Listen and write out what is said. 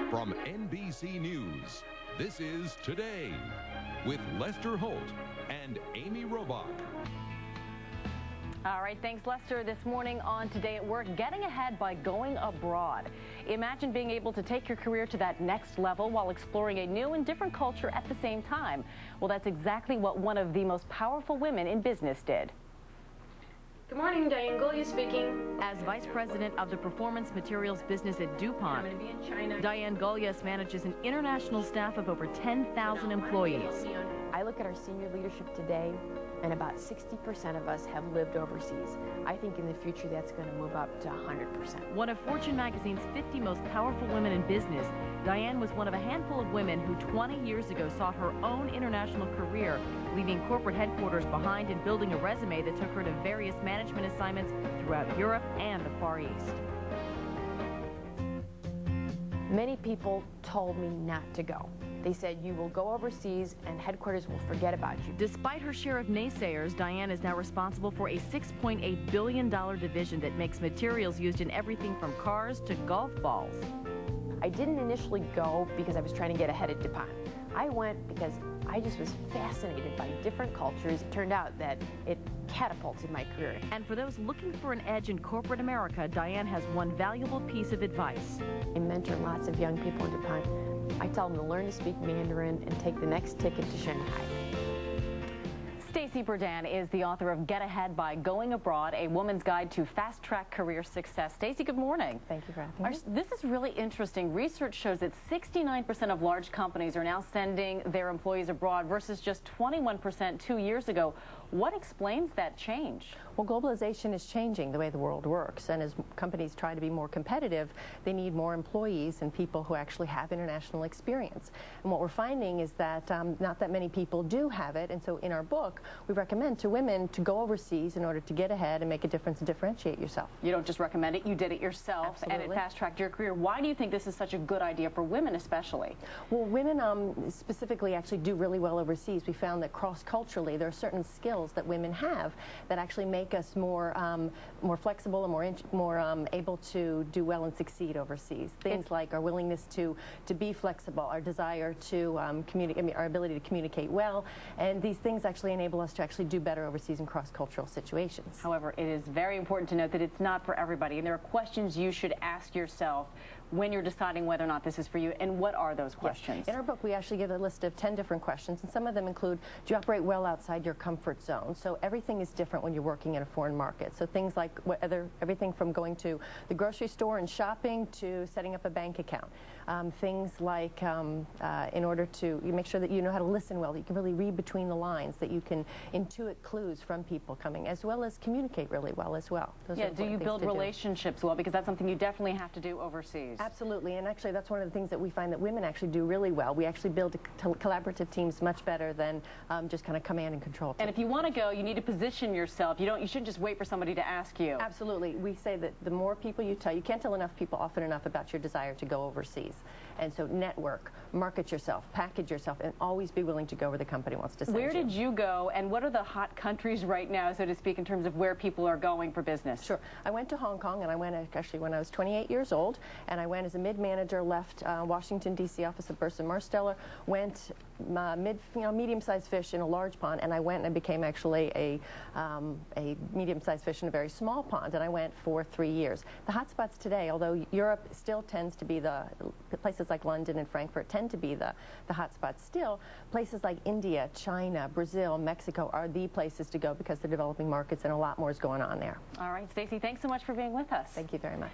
From NBC News, this is Today with Lester Holt and Amy Rohbach. All right, thanks, Lester. This morning on Today at Work, getting ahead by going abroad. Imagine being able to take your career to that next level while exploring a new and different culture at the same time. Well, that's exactly what one of the most powerful women in business did. Good morning, Diane Gulyas speaking. As Vice President of the Performance Materials business at DuPont, I'm going to be in China. Diane Gulyas manages an international staff of over 10,000 employees. I look at our senior leadership today, and about 60% of us have lived overseas. I think in the future that's going to move up to 100%. One of Fortune magazine's 50 most powerful women in business, Diane was one of a handful of women who 20 years ago sought her own international career, leaving corporate headquarters behind and building a resume that took her to various management assignments throughout Europe and the Far East. Many people told me not to go. They said, you will go overseas and headquarters will forget about you. Despite her share of naysayers, Diane is now responsible for a $6.8 billion division that makes materials used in everything from cars to golf balls. I didn't initially go because I was trying to get ahead at DuPont. I went because I just was fascinated by different cultures. It turned out that it catapulted my career. And for those looking for an edge in corporate America, Diane has one valuable piece of advice. I mentor lots of young people in DuPont. I tell them to learn to speak Mandarin and take the next ticket to Shanghai. Stacie Berdan is the author of Get Ahead by Going Abroad, a woman's guide to fast-track career success. Stacie, good morning. Thank you for having me. This is really interesting. Research shows that 69% of large companies are now sending their employees abroad versus just 21% 2 years ago. What explains that change? Well, globalization is changing the way the world works, and as companies try to be more competitive, they need more employees and people who actually have international experience. And what we're finding is that not that many people do have it, and so in our book, we recommend to women to go overseas in order to get ahead and make a difference and differentiate yourself. You don't just recommend it, you did it yourself. Absolutely. And it fast-tracked your career. Why do you think this is such a good idea for women especially? Well, women specifically actually do really well overseas. We found that cross-culturally there are certain skills that women have that actually make us more flexible and more able to do well and succeed overseas. Things like our willingness to be flexible, our desire to communicate, our ability to communicate well, and these things actually enable us to actually do better overseas in cross-cultural situations. However, it is very important to note that it's not for everybody, and there are questions you should ask yourself when you're deciding whether or not this is for you. And what are those questions? Yes. In our book, we actually give a list of 10 different questions, and some of them include, do you operate well outside your comfort zone? So everything is different when you're working in a foreign market. So things like everything from going to the grocery store and shopping to setting up a bank account. Things like in order to make sure that you know how to listen well, that you can really read between the lines, that you can intuit clues from people coming, as well as communicate really well as well. Yeah, do you build relationships well? Because that's something you definitely have to do overseas. Absolutely, and actually that's one of the things that we find that women actually do really well. We actually build collaborative teams much better than just kind of command and control teams. And if you want to go, you need to position yourself. You shouldn't just wait for somebody to ask you. Absolutely. We say that the more people you tell, you can't tell enough people often enough about your desire to go overseas. And so network, market yourself, package yourself, and always be willing to go where the company wants to send you. Where did you go, and what are the hot countries right now, so to speak, in terms of where people are going for business? Sure. I went to Hong Kong, and I went actually when I was 28 years old, and I went as a mid-manager, left Washington, D.C. office of Burson Marsteller, went medium-sized fish in a large pond, and I went and I became actually a medium-sized fish in a very small pond, and I went for 3 years. The hotspots today, although Europe still tends to be the places like London and Frankfurt tend to be the hotspots still, places like India, China, Brazil, Mexico are the places to go because they're developing markets and a lot more is going on there. All right, Stacie, thanks so much for being with us. Thank you very much.